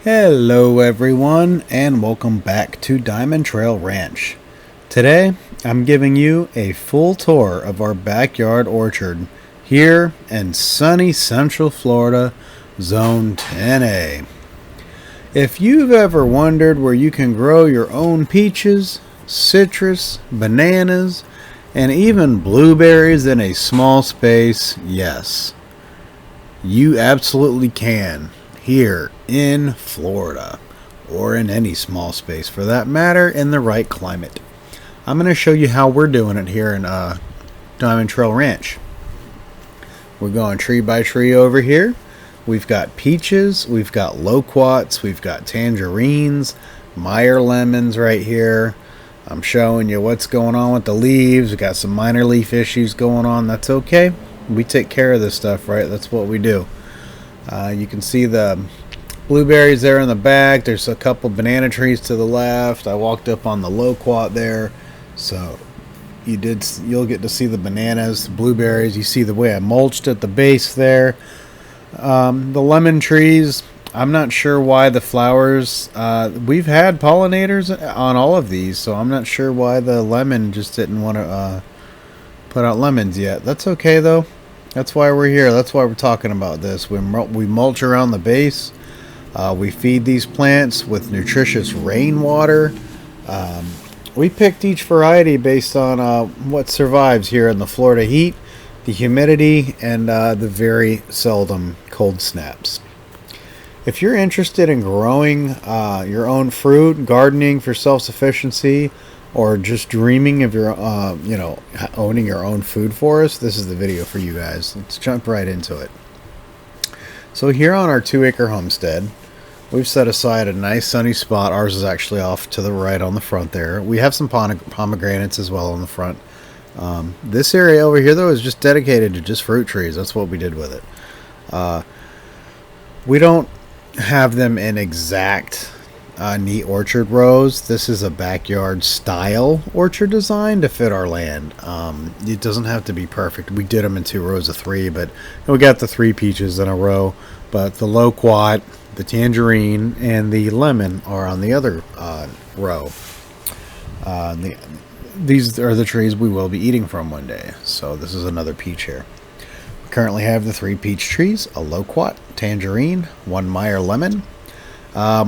Hello everyone and welcome back to DiamondTrail Ranch. Today I'm giving you a full tour of our backyard orchard here in sunny Central Florida, Zone 10A. If you've ever wondered where you can grow your own peaches, citrus, bananas, and even blueberries in a small space, yes, you absolutely can. Here in Florida, or in any small space for that matter, in the right climate. I'm going to show you how we're doing it here in Diamond Trail Ranch. We're going tree by tree over here. We've got peaches, we've got loquats, we've got tangerines, Meyer lemons right here. I'm showing you what's going on with the leaves. We've got some minor leaf issues going on. That's okay. We take care of this stuff, right? That's what we do. You can see the blueberries there in the back. There's a couple banana trees to the left. I walked up on the loquat there, so you'll get to see the bananas, the blueberries. You see the way I mulched at the base there. The lemon trees, I'm not sure why the flowers, we've had pollinators on all of these, so I'm not sure why the lemon just didn't want to put out lemons yet. That's okay though. That's why we're here. That's why we're talking about this. We mulch around the base. We feed these plants with nutritious rainwater. We picked each variety based on what survives here in the Florida heat, the humidity, and the very seldom cold snaps. If you're interested in growing your own fruit, gardening for self-sufficiency, or just dreaming of your, owning your own food forest, this is the video for you guys. Let's jump right into it. So here on our 2-acre homestead, we've set aside a nice sunny spot. Ours is actually off to the right on the front there. We have some pomegranates as well on the front. This area over here, though, is just dedicated to just fruit trees. That's what we did with it. We don't have them in exact neat orchard rows. This is a backyard style orchard design to fit our land. It doesn't have to be perfect. We did them in 2 rows of 3, but we got the 3 peaches in a row, but the loquat, the tangerine, and the lemon are on the other row. These are the trees we will be eating from one day. So this is another peach here. We currently have the 3 peach trees, a loquat, tangerine, 1 Meyer lemon.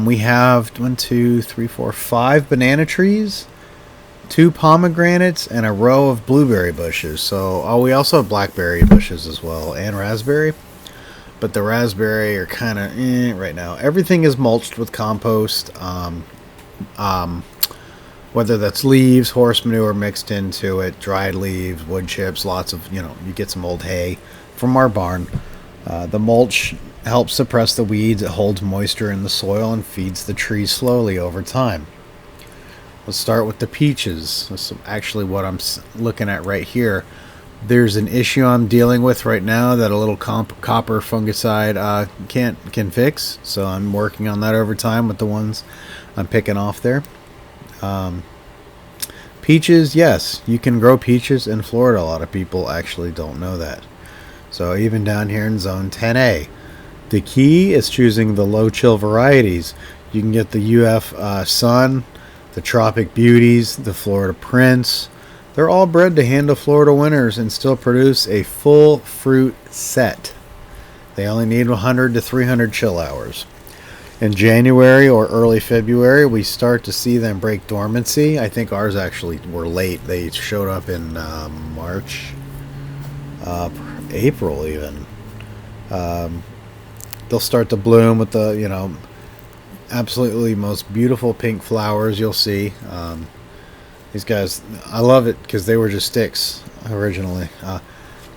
We have 5 banana trees, 2 pomegranates, and a row of blueberry bushes. So we also have blackberry bushes as well, and raspberry. But the raspberry are kind of right now. Everything is mulched with compost, whether that's leaves, horse manure mixed into it, dried leaves, wood chips, lots of, you get some old hay from our barn. The mulch helps suppress the weeds. It holds moisture in the soil and feeds the trees slowly over time. Let's start with the peaches. This is actually what I'm looking at right here. There's an issue I'm dealing with right now that a little copper fungicide can fix. So I'm working on that over time with the ones I'm picking off there. Peaches, yes, you can grow peaches in Florida. A lot of people actually don't know that. So even down here in Zone 10A, the key is choosing the low chill varieties. You can get the UF Sun, the Tropic Beauties, the Florida Prince. They're all bred to handle Florida winters and still produce a full fruit set. They only need 100 to 300 chill hours. In January or early February, we start to see them break dormancy. I think ours actually were late. They showed up in March, April even. They'll start to bloom with the, absolutely most beautiful pink flowers you'll see. These guys, I love it because they were just sticks originally.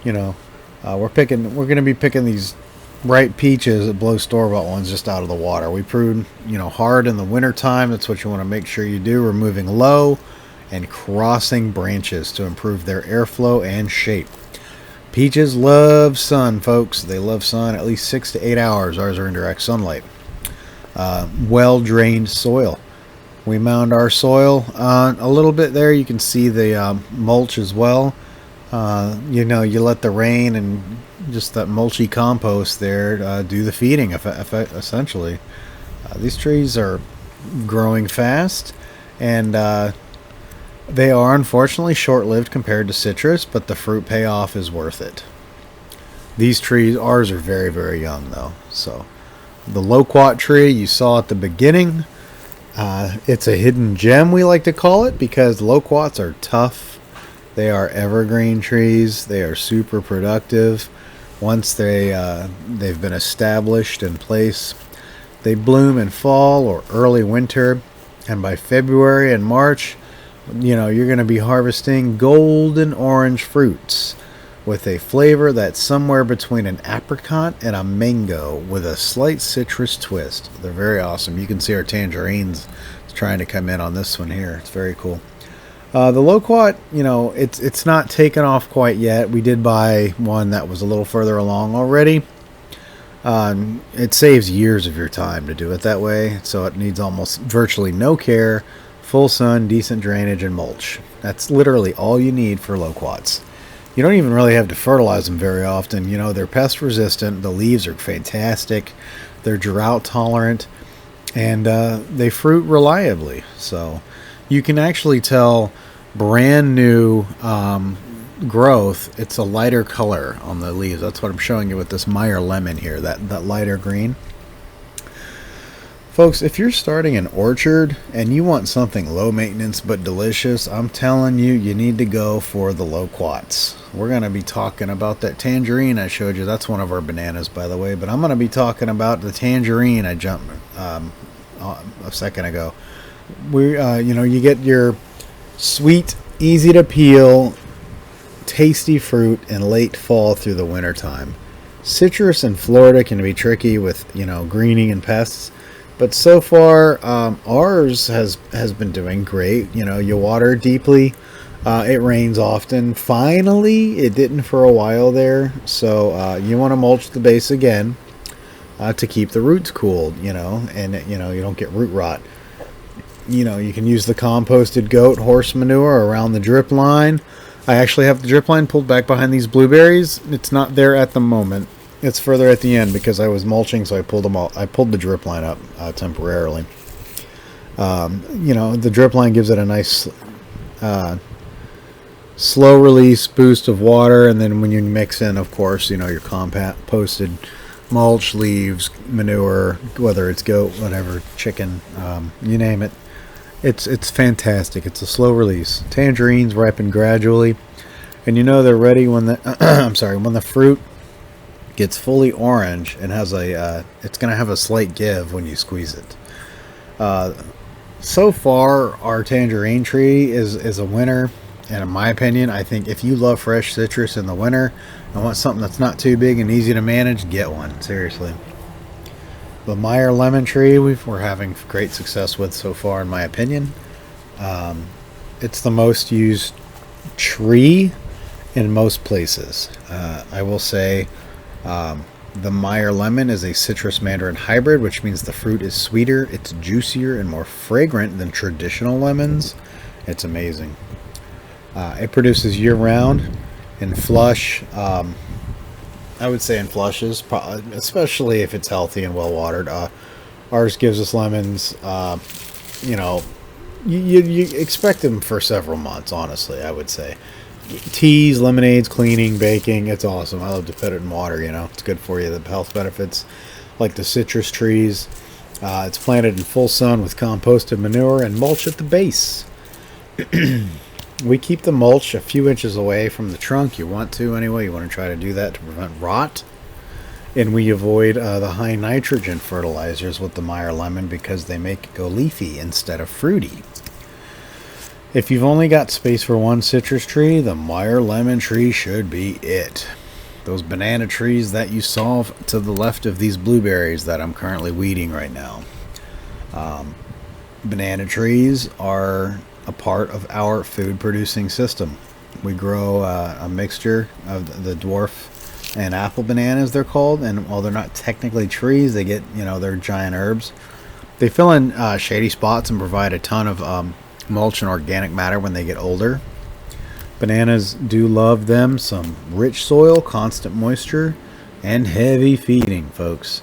We're going to be picking these ripe peaches that blow store-bought ones just out of the water. We prune, hard in the winter time. That's what you want to make sure you do. Removing low and crossing branches to improve their airflow and shape. Peaches love sun, folks. They love sun at least 6 to 8 hours. Ours are in direct sunlight. Well-drained soil. We mound our soil a little bit there. You can see the mulch as well. You let the rain and just that mulchy compost there do the feeding, essentially. These trees are growing fast, and they are unfortunately short-lived compared to citrus, but the fruit payoff is worth it. These trees, ours are very, very young though. So the Loquat tree you saw at the beginning, it's a hidden gem, we like to call it, because Loquats are tough. They are evergreen trees. They are super productive. Once they've been established in place, they bloom in fall or early winter, and by February and March, you're going to be harvesting golden orange fruits with a flavor that's somewhere between an apricot and a mango with a slight citrus twist. They're very awesome. You can see our tangerines trying to come in on this one here. It's very cool. The Loquat, it's not taken off quite yet. We did buy one that was a little further along already. It saves years of your time to do it that way, so it needs almost virtually no care, full sun, decent drainage, and mulch. That's literally all you need for Loquats. You don't even really have to fertilize them very often. They're pest resistant, the leaves are fantastic, they're drought tolerant, and they fruit reliably. So you can actually tell brand new growth. It's a lighter color on the leaves. That's what I'm showing you with this Meyer lemon here, that lighter green. Folks, if you're starting an orchard and you want something low maintenance but delicious, I'm telling you, you need to go for the Loquats. We're going to be talking about that tangerine I showed you. That's one of our bananas, by the way, but I'm going to be talking about the tangerine I jumped a second ago. You get your sweet, easy to peel, tasty fruit in late fall through the winter time. Citrus in Florida can be tricky with greening and pests, but so far ours has been doing great. You water deeply, it rains often. Finally, it didn't for a while there, so you want to mulch the base again to keep the roots cooled, and you don't get root rot. You can use the composted goat horse manure around the drip line. I actually have the drip line pulled back behind these blueberries. It's not there at the moment. It's further at the end because I was mulching, so I pulled the drip line up temporarily. The drip line gives it a nice slow release boost of water, and then when you mix in, of course, your composted mulch, leaves, manure, whether it's goat, whatever, chicken, you name it. It's fantastic. It's a slow release. Tangerines ripen gradually, and they're ready when the fruit gets fully orange and has it's going to have a slight give when you squeeze it. So far, our tangerine tree is a winner, and in my opinion, I think if you love fresh citrus in the winter and want something that's not too big and easy to manage, get one. Seriously. The Meyer lemon tree we're having great success with so far, in my opinion. It's the most used tree in most places. I will say the Meyer lemon is a citrus mandarin hybrid, which means the fruit is sweeter, it's juicier, and more fragrant than traditional lemons. It's amazing. It produces year-round in flush. I would say in flushes, especially if it's healthy and well watered. Ours gives us lemons. You expect them for several months. Honestly, I would say teas, lemonades, cleaning, baking. It's awesome. I love to put it in water. It's good for you. The health benefits, like the citrus trees. It's planted in full sun with composted manure and mulch at the base. We keep the mulch a few inches away from the trunk. You want to anyway. You want to try to do that to prevent rot. And we avoid the high nitrogen fertilizers with the Meyer lemon because they make it go leafy instead of fruity. If you've only got space for one citrus tree, the Meyer lemon tree should be it. Those banana trees that you saw to the left of these blueberries that I'm currently weeding right now. Banana trees are a part of our food producing system. We grow a mixture of the dwarf and apple bananas, they're called, and while they're not technically trees, they get they're giant herbs. They fill in shady spots and provide a ton of mulch and organic matter when they get older. Bananas do love them some rich soil, constant moisture, and heavy feeding, folks.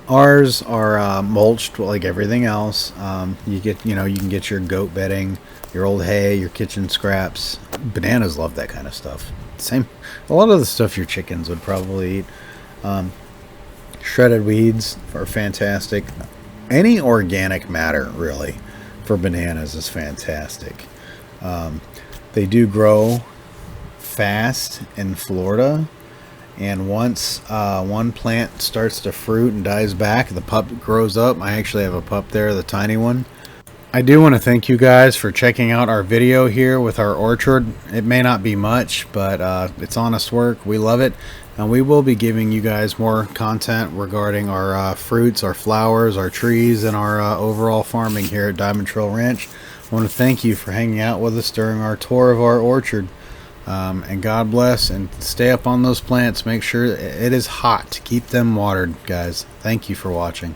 Ours are mulched like everything else. You can get your goat bedding, your old hay, your kitchen scraps. Bananas love that kind of stuff. Same, a lot of the stuff your chickens would probably eat. Um, Shredded weeds are fantastic. Any organic matter really for bananas is fantastic. Um, they do grow fast in Florida. And once one plant starts to fruit and dies back, the pup grows up. I actually have a pup there, the tiny one. I do want to thank you guys for checking out our video here with our orchard. It may not be much, but it's honest work. We love it. And we will be giving you guys more content regarding our fruits, our flowers, our trees, and our overall farming here at Diamond Trail Ranch. I want to thank you for hanging out with us during our tour of our orchard. And God bless, and stay up on those plants. Make sure it is hot. Keep them watered, guys. Thank you for watching.